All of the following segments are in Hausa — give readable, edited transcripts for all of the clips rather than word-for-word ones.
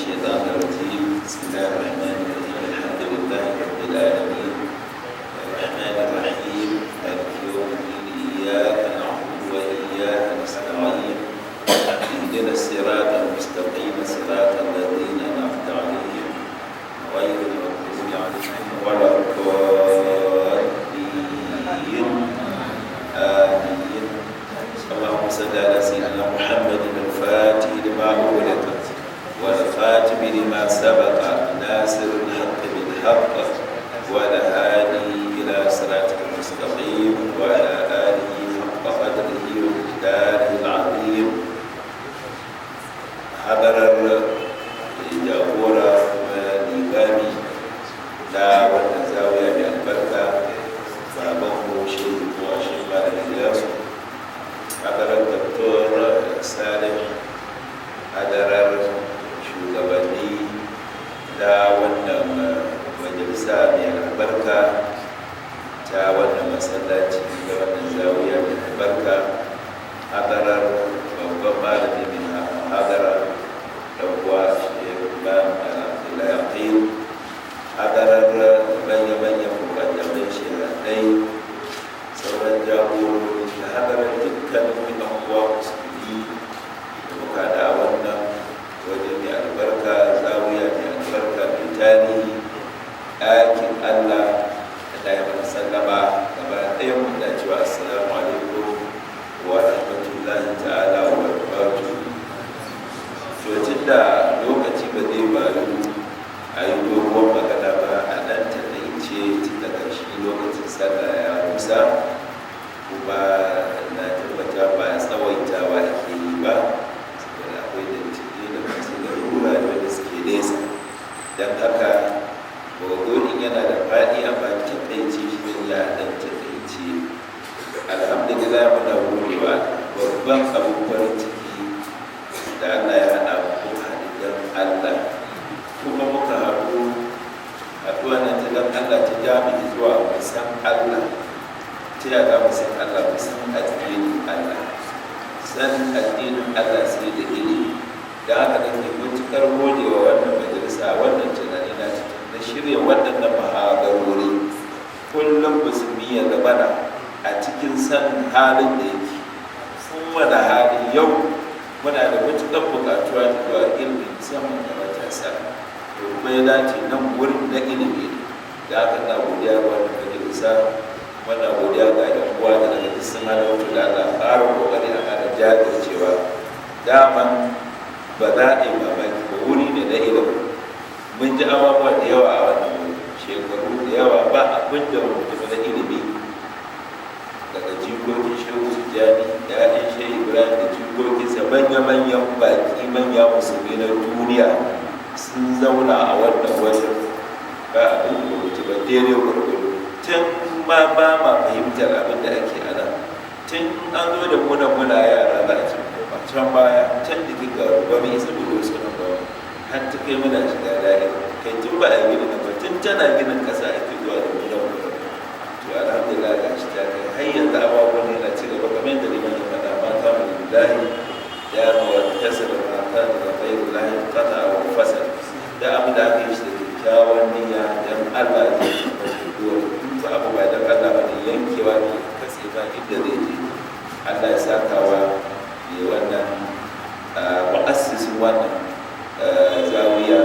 الشيطان الرجيم. بسم الله الرحمن الرحيم. الحمد لله رب العالمين الرحمن الرحيم مالك يوم الدين. إياك نعبد وإياك نستعين. اهدنا الصراط المستقيم صراط الذين أنعمت عليهم غير المغضوب عليهم ولا الضالين. آمين. اللهم صل على سيدنا محمد الفاتح لما أغلق والخاتم لما سبق ناصر الحق بالحق والهادي إلى صراطك المستقيم وعلى آله حق قدره ومقداره العظيم. حضر الجابورة والإمامي لا والنزاوية بالبركة فأبوه شيخ وشيخ الإلياس. حضر الدكتور سالم. حضر shugabanni da wannan majalisa mai albarka ta wannan masallaci da wannan zawiya mai albarka. Hadarar babban malami mai hadara da kuwa shekulayaƙin. Hadarar manya-manyan mukaddamai shehadai, sauran jagorori da hadarar dukkanin uwa musulmi da muka da wannan waje mai albarka, zawiya mai albarka mai tarihi, ɗakin Allah da ɗaya mana sallama gaba ɗaya mun da cewa assalamu alaikum wa rahmatullahi ta'ala wa barakatuh. Tun da lokaci ba zai bayu a yi doguwar magana ba, a nan taƙaice tun daga shi lokacin sallah ya kusa, kuma na tabbata ba tsawaitawa ake yi ba saboda akwai da suke nesa. Don haka maudu'in yana da faɗi amma taƙaice shi don ya ɗan taƙaice. Alhamdulillah muna godewa babban abin farin ciki da Allah ya haɗa mu haɗu don Allah, kuma muka haɗu haɗuwa nan ta don Allah ta jami'i zuwa mu san Allah. Ta yaya za mu san Allah? Mu san addinin Allah. San addinin Allah sai da ilimi. Da haka da ke matuƙar godewa wannan majalisa, wannan tunani na shirya waɗannan mahadarori. Kullum musulmi ya zamana a cikin sanin halin da yake, kuma da hali yau muna da matuƙar buƙatuwa zuwa ilimi musamman da matasa. To kuma ya dace nan wurin na ilimi ne. Da haka na godiya ga wannan majalisa, muna godiya ga yan uwa da daga duk sun halarta da Allah ƙara ƙoƙari a ƙara jajircewa. Daman ba za a yi mamaki ba, wuri ne na ilimi. Mun ji abubuwa da yawa a wannan wuri, shekaru da yawa ba abin da mutum na ilimi, daga jikokin shehu Tijjani, ya'yan shehu Ibrahim da jikokinsa manya-manyan baki, manya musulmi na duniya sun zauna a wannan wajen. Ba abin da mutum ba daidai gwargwado. Tun ma ba ma fahimtar abin da ake ana, tun an zo da muna yara za a ce can baya can da kika ba mai isa da wasu nan ba, har ta kai muna shiga daɗi kai tun ba a yi gina ba, tun tana ginin ƙasa ake zuwa da mu nan. To alhamdulillah ga shi ta kai har yanzu abubuwan yana ci gaba kamar yadda liman ya faɗa, mata mu lillahi ya mawa tasa da mata da bai lillahi kata wa fasal. Da abu da aka yi shi da kyakkyawan niyya dan Allah ya yi ba abu ba dan Allah ba ne, yankewa ne katse ba inda zai je. Allah ya sakawa ne wannan mu'assisin wannan zawiya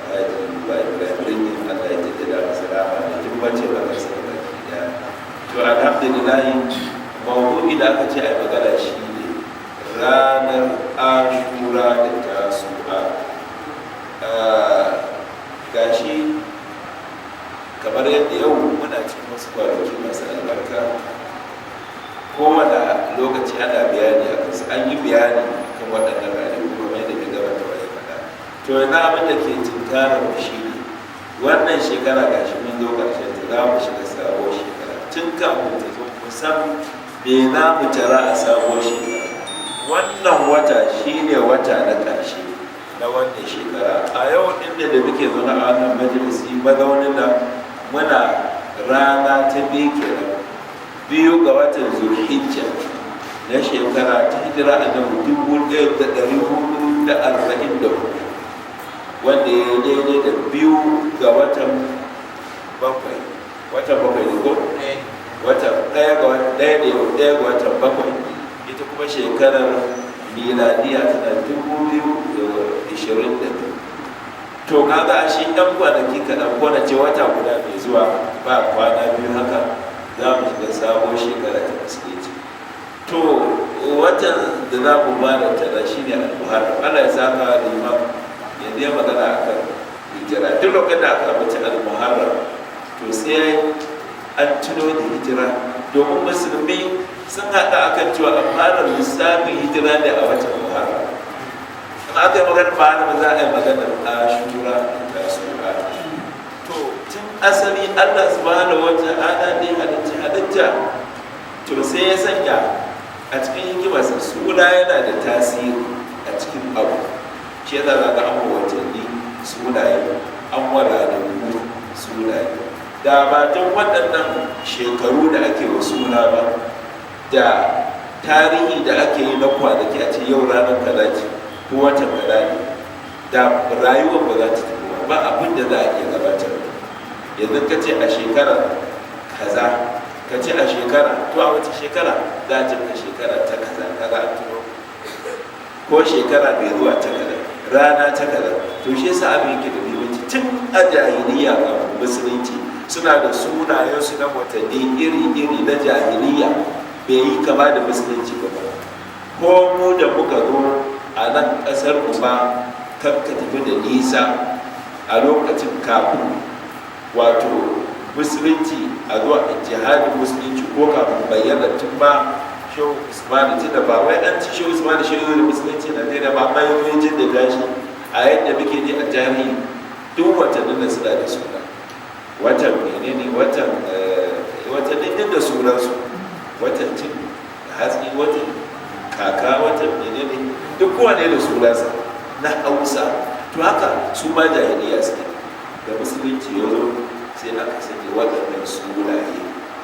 Alhaji Ibrahim Allah ya jaddada masa rahama da tabbace ba ka sai baki da. To alhamdulillah mawdu'i da aka ce ai magana shi ne ranar Ashura da Tasu'a. Gashi kamar yadda yau muna cikin wasu kwanaki masu albarka, kowane lokaci ana bayani a kansu, an yi bayani kan waɗannan ranaku kuma yadda bai gabata wa ya faɗa. To yana abin da ke tunkarar mu shi ne wannan shekara gashi mun zo ƙarshen ta, za mu shiga sabuwar shekara. Tun kafin ta zo mu san me za mu tara a sabuwar shekara. Wannan wata shi ne wata na ƙarshe na wannan shekara. A yau ɗin da muke zaune a wannan majalisi mazaunin da muna rana ta biyu kenan, 2 ga watan Zulhijja na shekara ta hijira a nan 1444 wanda ya daidai da 2 ga watan bakwai ne ko? watan ɗaya ga watan bakwai, ita kuma shekarar miladiya tana 2022. to kaga shi ɗan kwanaki kaɗan ko na ce wata guda mai zuwa ba kwana 2 haka za mu shiga sabon shekara ta musulunci. to watan da za mu bada tana shi ne al-muharram. Allah ya saka limam yanzu ya magana akan hijira. Duk lokacin da aka mace al-muharram to sai an tuno da hijira, domin musulmi sun haɗa akan cewa an fara lissafin hijira ne a watan muharram. in aka yi maganar muharram za a yi maganar ashura da tasu'a. to tun asali Allah subhanahu wa ta'ala ne halitta to sai ya sanya a cikin hikimarsa suna yana da tasiri a cikin abu. shi yasa za ga an watanni sunaye, an wara da sunaye. da ba don waɗannan shekaru da ake wa suna ba, da tarihi da ake yi na kwanaki a ce yau ranar kaza ce ko watan kaza ne, da rayuwar ba za ta tafi ba abin da za a iya gabatar. yanzu ka ce a shekara kaza, ka ce a shekara, to a wace shekara za a cika shekara ta kaza kaza a turo, ko shekara mai zuwa ta kaza, rana ta kaza. to shi yasa abin yake da muhimmanci. tun a jahiliya ga musulunci suna da sunayensu na watanni iri-iri na jahiliya, bai yi kama da musulunci ba. ko mu da muka zo a nan ƙasar mu ba, kan ka tafi da nisa a lokacin kafin wato musulunci a zuwa jihadin musulunci, ko kafin bayyana tun ba shehu usmani, tun da ba wai an ci shehu usmani shi da musulunci na daina ba, amma yau jin da tashi a yadda muke ji a jami'i duk watannin da suna da suna. watan menene watannin da sunansu, watan cin hatsi, watan kaka, watan menene duk kowane da sunansa na Hausa. to haka su ma jahiliya suke. da musulunci ya zo sai aka sanya waɗannan sunaye.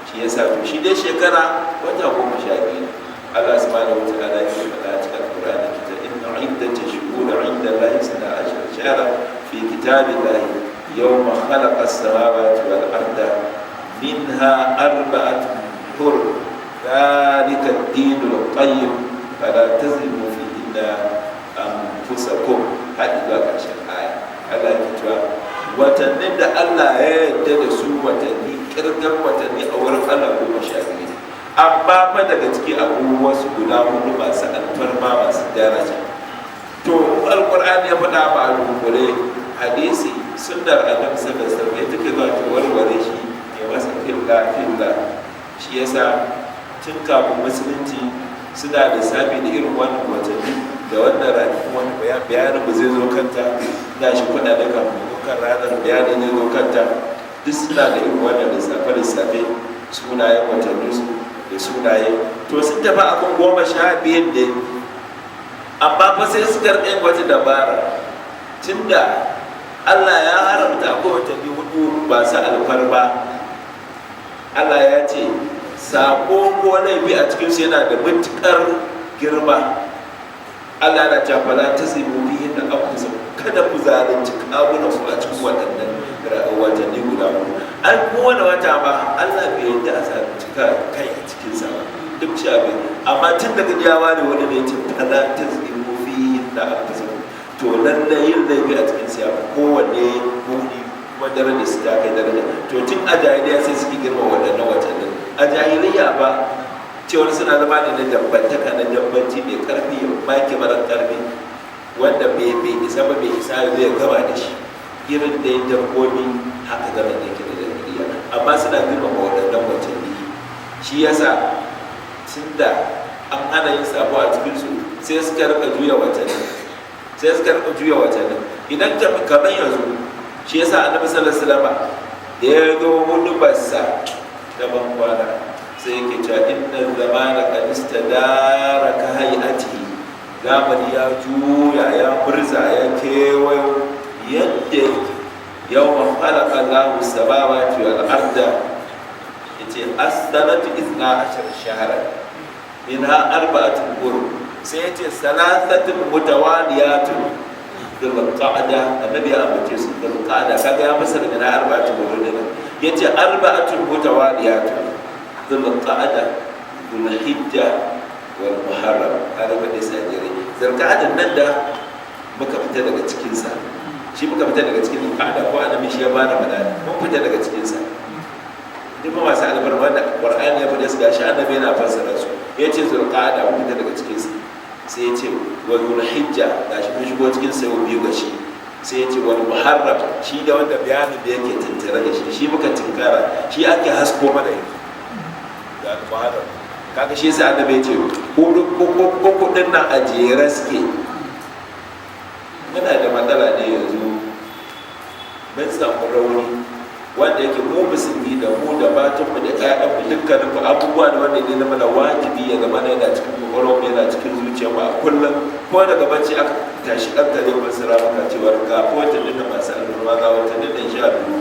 shi yasa to shi dai shekara wata 12. Allah subhanahu wa ta'ala ya faɗa cikin Qur'ani kita inna iddatash shuhuri 'inda Allahi 12 shahran fi kitabillahi yawma khalaqa as-samawati wal arda minha arba'atun hurum dhalika ad-dinul qayyim fala tazlimu fihinna anfusakum. hadi zuwa ƙarshen aya. Allah ya cewa watannin da Allah ya yarda da su watanni, kirgan watanni a wurin Allah 12, amma fa daga ciki abubuwa su guda 4 masu alfarma, masu daraja. to alqur'ani ya faɗa ba a rubuce, hadisi sunnar annabi sallallahu alaihi wasallam take zuwa ta warware shi ya masa filla. shi yasa tun kafin musulunci suna da sabi da irin wannan watanni da wannan rani, wani bayanin ba zai zo kanta da shi kuɗa da kafin kan ranar bayanin ne zo kanta. duk suna da irin wannan lissafe sunayen watanni da sunaye. to sun tafi abin 12 da amma fa sai su karɓe wata dabara. tunda Allah ya haramta akwai watanni 4 ba su alfarma, Allah ya ce sako ko laifi a cikinsu yana da matuƙar girma. Allah na cewa fala tasimu bihi da anfusa, kada ku zalunci kawunan ku a cikin waɗannan watanni guda 4. an kowane wata ba Allah bai yadda a zalunci kai a cikinsa ba, duk shafi. amma tun daga jawa ne wani ne ce fala tasimu bihi da anfusa, to lallai yin laifi a cikinsa ya kowanne muni, kuma daraja su ta kai daraja. to tun a jahiliya sai suke girma waɗannan watannin. a jahiliya ba cewar suna zama ne na dabbantaka, na dabbanci mai karfi ya maki mara karfi, wanda bai isa ba, bai isa zai gaba da shi. irin da ya dabbobi haka zama ne ke da jahiliya, amma suna girmama waɗannan watanni. shi yasa tun da an hana yin sabo a cikinsu sai suka rika juya watanni. idan kamar yanzu, shi yasa annabi sallallahu alaihi wasallam da ya zo hudubarsa da bankwana sai yake cewa inna zamana qad istadara ka hay'ati, zamani ya juya, ya murza, ya kewayo yadda yake. yawma khalaqa Allahu samawati wal arda, yace as-sanatu 12 shahran minha arba'atun hurum, sai yace salasatun mutawaliyatun zulqa'da annabi ya ambace su zulqa'da kaga ya fasara da arba'atu mawlidin yace arba'atu mutawaliyatu zulqa'da zulhijja wal muharram kaga ba dai sajire zulqa'da nan da muka fita daga cikin sa shi muka fita daga cikin zulqa'da ko annabi shi ya bada madani mun fita daga cikin sa duk masu albarma da qur'ani ya faɗa su gashi annabi yana fassara su yace zulqa'da mun fita daga cikin sa sai ya ce wa zulhijja gashi mun shigo cikin sa biyu gashi sai ya ce wal muharram shi da wanda bayanin da yake tattare da shi muka tinkara shi ake hasko mana yanzu da muharram kaga shi sai annabi ya ce ko kudin nan a jere suke muna da matsala ne yanzu mun samu rauni wanda yake mu musulmi da mu da matanmu da ƴaƴanmu dukkanin mu abubuwa da wanda ne na mana wajibi ya zama yana cikin kwakwalwa yana cikin zuciya mu a kullum ko daga bacci aka tashi ɗan kare mun sira maka cewa ga ko wata dinna masu albarma ga wata dinna sha biyu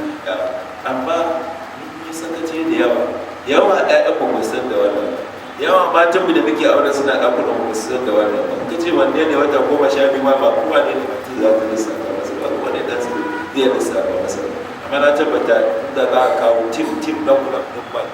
amma mun yi sakaci da yawa ƴaƴanmu mu san da wannan yawa matanmu da muke aure suna ɗakunan mu san da wannan ba ka ce wanne ne wata 12 ma ba kowa ne mutum za ta lissafa masa ba kowa ne ɗan zai lissafa masa amma na tabbata da za a kawo tim na kulan dubban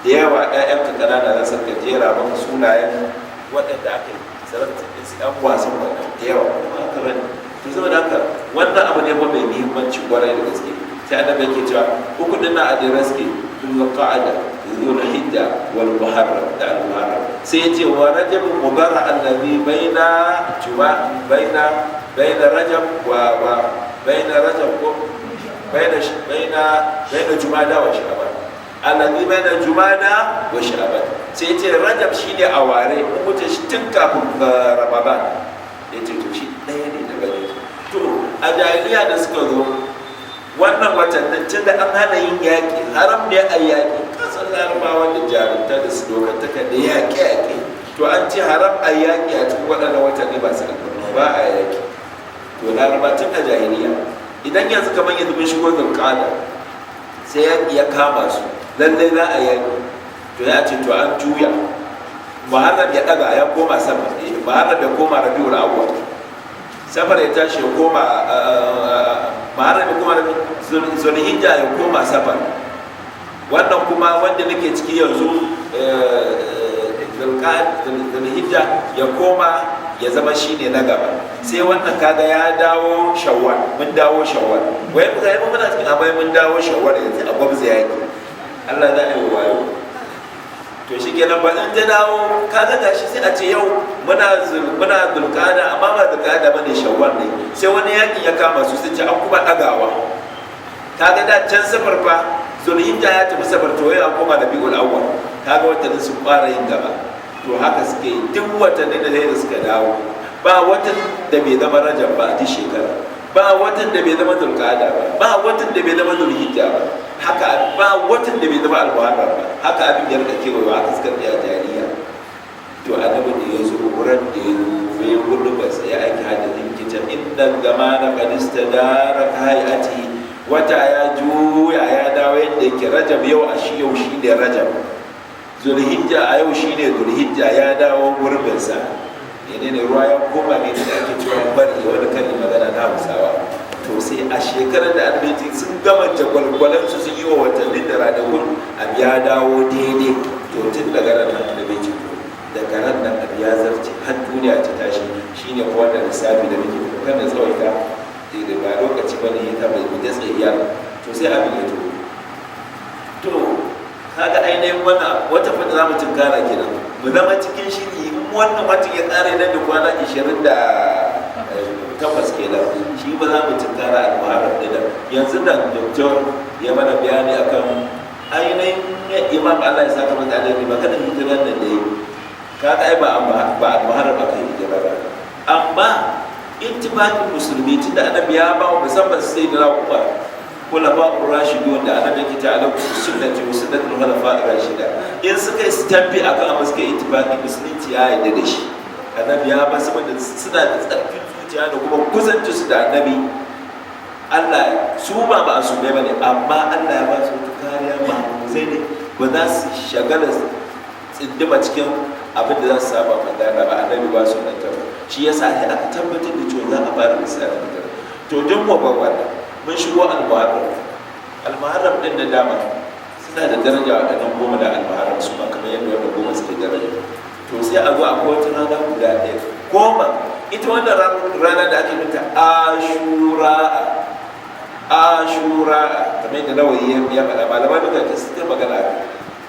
da yawa ɗayan ka ƙanana za su jera maka sunayen waɗanda aka yi sarrafa ɗin su ɗan wasan wannan da yawa kuma aka rani to zama da haka wannan abu ne ba mai muhimmanci kwarai da gaske sai annabi yake cewa uku ɗin na adira suke dhul qa'ada dhul hijja wal muharram da al muharram sai ya ce wa rajab mubarra allazi baina rajab wa baina rajab ko baina jumada wa sha'ban allazi baina jumada wa sha'ban sai yace rajab shine a ware mutum shi tun kafin ramadan yace to shi daya ne daga ne to a jahiliya da suka zo wannan watannin tun da an hana yin yaƙi haram ne a yaƙi kasan larabawa da jarumta da su dokantaka da yaƙe to an ce haram a yaƙi a cikin waɗannan watanni ba su ba a yaƙi to laraba tun a jahiliya idan yanzu kamar yanzu mun shigo zulqa'ada sai yaƙi ya kama su lallai za a yaƙi to ya ce to an juya muharram ya ɗaga ya koma sama muharram ya koma rabiul awwal safar ya tashi ya koma muharram ya koma zulhijja ya koma safar wannan kuma wanda nake ciki yanzu zulhijja ya koma ya zama shine na gaba sai wannan kaga ya dawo shawwal mun dawo shawwal wai mu ga muna cikin abai mun dawo shawwal yanzu a gwabza yaki Allah za a yi wayo to shi kenan ba in ta dawo kaga gashi sai a ce yau muna zulqa'ada amma ba zulqa'ada bane shawwal ne sai wani yakin ya kama su sun ce an kuma dagawa kaga da can safar fa zulhijja ya tafi safar to ya koma da bi'ul awwal kaga watannin sun fara yin gaba to haka suke yi duk watannin da zai suka dawo ba watan da bai zama rajab ba a duk shekara ba watan da bai zama zulqa'ada ba watan da bai zama zulhijja ba haka ba watan da bai zama al-muharram ba haka abin ya rika kewaye haka suka tsaya jariya to annabi da ya zo wurin da ya zo ya gudu ba sai ya aiki hadisin kita inda zamana qad istadara hayati wata ya juya ya dawo yadda yake rajab yau a shi yau shi ne rajab zulhijja a yau shi ne zulhijja ya dawo gurbinsa ne ruwa ya koma ne da ake cewa bari wani kan magana na hausawa to sai a shekarar da albeti sun gama jagwalgwalansu sun yi wa watannin da ranakun abu ya dawo daidai to tun daga ranar albeti daga ran nan abu ya zarce har duniya ta tashi shine kuma wannan lissafi da muke kan da tsawaita da ba lokaci bane ya taba yi da tsayiya to sai abin ya to kaga ainihin wannan wata fata za mu tunkara kenan mu zama cikin shiri in wannan wata ya tsara nan da kwana 28 kenan shi ba za mu tunkara al-muharram din yanzu nan doktor ya mana bayani akan ainihin imam Allah ya saka mata alheri ba kada hijiran nan da yi kaga ai ba al-muharram aka yi hijira ba amma ittifaqin musulmi tunda annabi ya ba mu musamman sai da Umar khulafa ar-rashidun da annabi yake ta ala sunnati wa sunnatul khulafa ar-rashida in suka yi stampi akan amma suka yi ittifaqi musulunci ya yarda da shi annabi ya ba saboda suna da tsarkin zuciya da kuma kusanci su da annabi Allah su ba su ne bane amma Allah ya ba su kariya ba zai ne ba za su shagala tsindima cikin abin da za su saba magana ba annabi ba su nan ta shi yasa sai aka tabbatar da cewa za a fara lissafi da to duk mu ba wannan mun shigo al-muharram din da dama suna da daraja waɗannan goma da al-muharram su ma kamar yadda wannan goma suke daraja to sai a zo a kowace rana guda ɗaya goma ita wannan rana da ake minta ashura kamar yadda nawayi ya faɗa malaman duka ta suka magana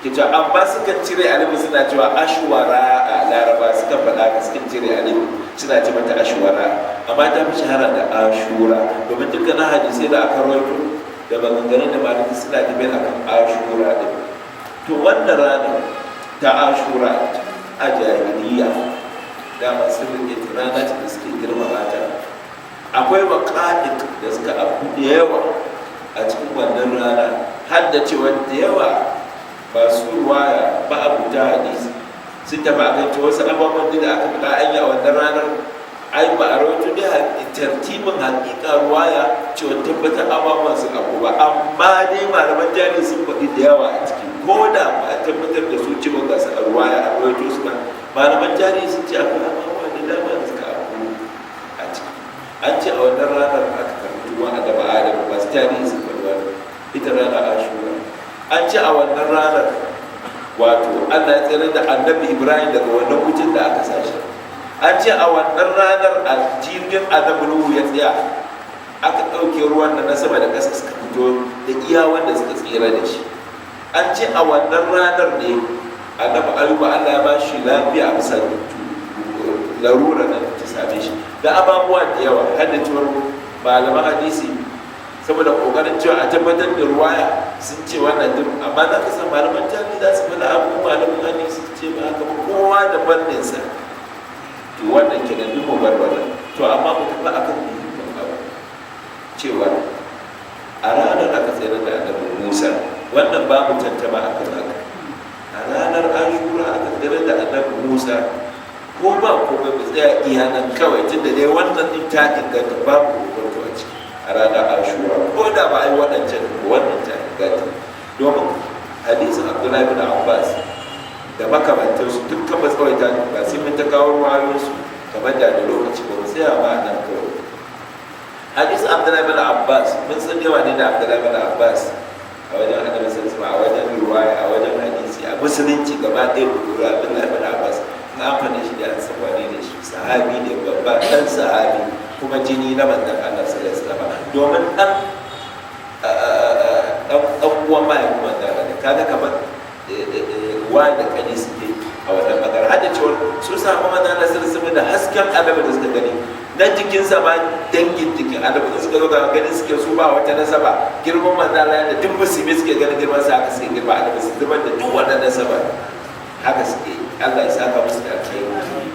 ke cewa amma sukan cire alifu suna cewa ashwara a laraba sukan faɗa ka sukan cire alifu suna ce mata ashwara amma ta fi shahara da ashura domin dukkanin hadisai da aka rawaito da maganganun da malami suna tafiya a kan ashura din to wannan rana ta ashura a jahiliya da masu rike rana ce da suke girmama ta akwai waƙaɗin da suka abu da yawa a cikin wannan rana har da cewa da yawa masu ruwaya ba abu ta hadisi sun tafi a kan wasu abubuwan da aka faɗa an yi a wannan ranar ai ba a rawaito da tartibin hakika ruwaya cewa tabbatar abubuwan sun abu ba amma dai malaman jari sun faɗi da yawa a ciki ko da ba a tabbatar da su cewa ga su a ruwaya a rawaito su ba malaman jari sun ce akwai abubuwa da dama da suka abu a ciki an ce a wannan ranar aka karɓi ruwan adaba adamu masu tarihi sun faɗi wannan ita rana ashura an ce a wannan ranar wato Allah ya tsere da annabi Ibrahim daga wannan wucin da aka sashi an ce a wannan ranar a jirgin annabi Nuhu ya tsaya aka ɗauke ruwan da na sama da ƙasa suka fito da iya wanda suka tsira da shi an ce a wannan ranar ne annabi Ayuba Allah ya ba shi lafiya a bisa larura da ta same shi da ababuwa da yawa har da cewar malaman hadisi saboda kokarin cewa a tabbatar da ruwaya sun ce wannan duk amma za ka san malaman jami'i za su faɗa abu malaman hadisi su ce ba haka ba kowa da fanninsa to wannan kenan duk mu bar wannan to amma mu tafi akan muhimmin abu cewa a ranar aka tsere da annabi Musa wannan babu tantama akan haka a ranar Ashura aka tsere da annabi Musa ko ba ko ba tsaya iya nan kawai tunda dai wannan din ta inganta babu hukunci a ciki a ranar Ashura ko da ba a yi waɗancan wannan ta inganta domin hadisin Abdullahi bin Abbas da makamantarsu dukkan ba tsawai ta ba sai mun ta kawo ruwayoyinsu kamar da lokaci ba mu tsaya ba nan kawai hadisin Abdullahi bin Abbas mun san yawa ne da Abdullahi bin Abbas a wajen annabi sallallahu alaihi wasallam a wajen ruwaya a wajen hadisi a musulunci gaba ɗaya da Abdullahi bin Abbas na amfani shi da sabani da shi sahabi ne babba dan sahabi kuma jini na manzon Allah sallallahu alaihi wasallam domin dan uwan mai manzon Allah kaga kamar wa da kani suke a wannan magana hada cewa su samu manzon Allah sallallahu alaihi wasallam da hasken annabi da suka gani dan jikinsa ma dangin jikin annabi da suka zo ga ganin suke su ba wata nasaba girman manzon Allah da duk musulmi suke ganin girman sa haka suke girma annabi su zubar da duk wannan nasaba haka suke Allah ya saka musu da alkhairi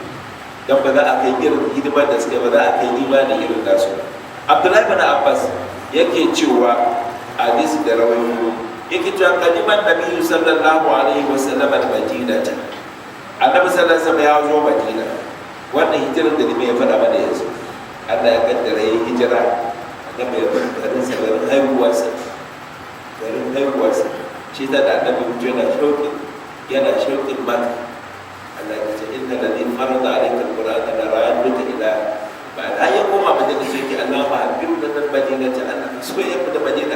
dan ba za a kai irin hidimar da suke ba za a kai imani irin nasu Abdullahi bin Abbas yake cewa hadisi da rawayo yake cewa kadiman Nabi sallallahu alaihi wasallam al-Madina annabi sallallahu alaihi wasallam ya zo Madina wannan hijirar da ne ya faɗa mana yanzu Allah ya kaddara yi hijira annabi ya bar garin sa garin haihuwarsa shi da annabi mutum yana shauƙin maka Allah ya ce inna ladhi farada alayka alqur'ana la ra'aytuka ila ba da ya koma madina sai ki Allah ma habib da madina ta Allah so ya da madina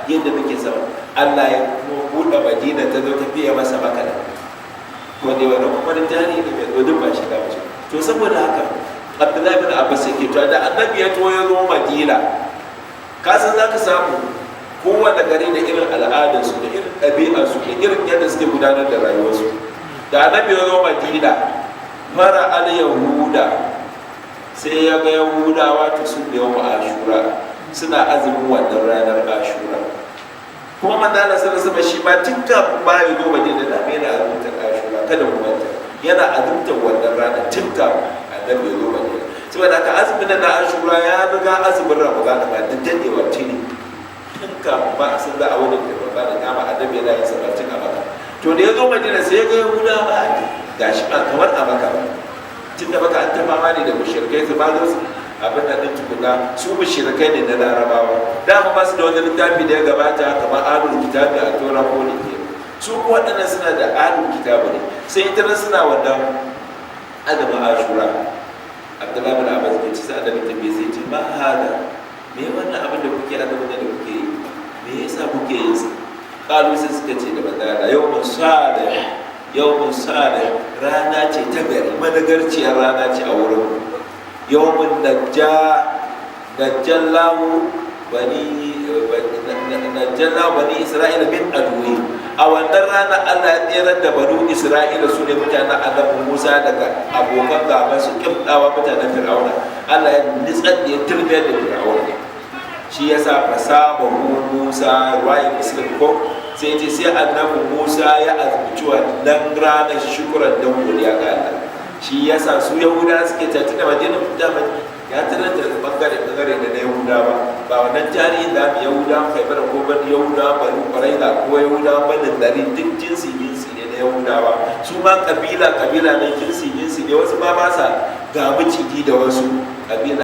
yadda muke sama Allah ya kuma buɗe madina ta zo ta fiye masa maka da ko dai wannan kuma da jari ne mai dodin ba shi da mace to saboda haka Abdullahi bin Abbas yake to da annabi ya to ya zo Madina ka san zaka samu kowane gari da irin al'adarsu da irin ɗabi'arsu da irin yadda suke gudanar da rayuwarsu da annabi ya zo Madina fara al-yahuda sai ya ga yahudawa ta sun da yawan ashura suna azumin wannan ranar ashura kuma manzala sallallahu alaihi shi ma tun kafin ba ya zo Madina da yana azumtar ashura kada mu manta yana azumtar wannan ranar tun kafin annabi ya zo Madina saboda haka azumin na ashura ya riga azumin ramadan ba da dadewa tuni tun kafin ba a san za a wani da da dama annabi yana yin sabatin a maka to da ya zo Madina sai ya ga yahudawa gashi ba kamar a maka ba tun da baka an ta fama ne da mushrikai su ba su abin da ɗin tukuna su mushrikai ne na larabawa dama ba su da wani littafi da ya gabata kamar alul kitabi a tora ko ne ke su ko waɗannan suna da alul kitabi ne sai ita suna wannan azumin ashura Abdullahi bin Abbas ke ci sa annabi tambaye sai ce ma hada me wannan abin da kuke annabi da kuke yi me yasa kuke yin sa kalu sai suka ce da manzala yawmun salih rana ce ta gari madagarciyar rana ce a wurin yawmun najjallahu bani Isra'ila min adwi a wannan rana Allah ya tsere da banu Isra'ila su ne mutanen annabi Musa daga abokan gaban su kibdawa mutanen Fir'auna Allah ya nitsar da ya turbe da Fir'auna shi yasa fasaba Musa ruwayi muslim ko sai ce sai annabi Musa ya azumci wannan ranar shukuran dan godiya ga Allah shi yasa su Yahuda suke tafi da Madina ya tarar da bangare da na Yahuda ba wannan tarihin da Yahuda Khaibar ko ban Yahuda Banu Qurayza ko Yahuda Banu Dari duk jinsi ne na Yahudawa su ma kabila ne jinsi ne wasu ba sa ga miciji da wasu kabila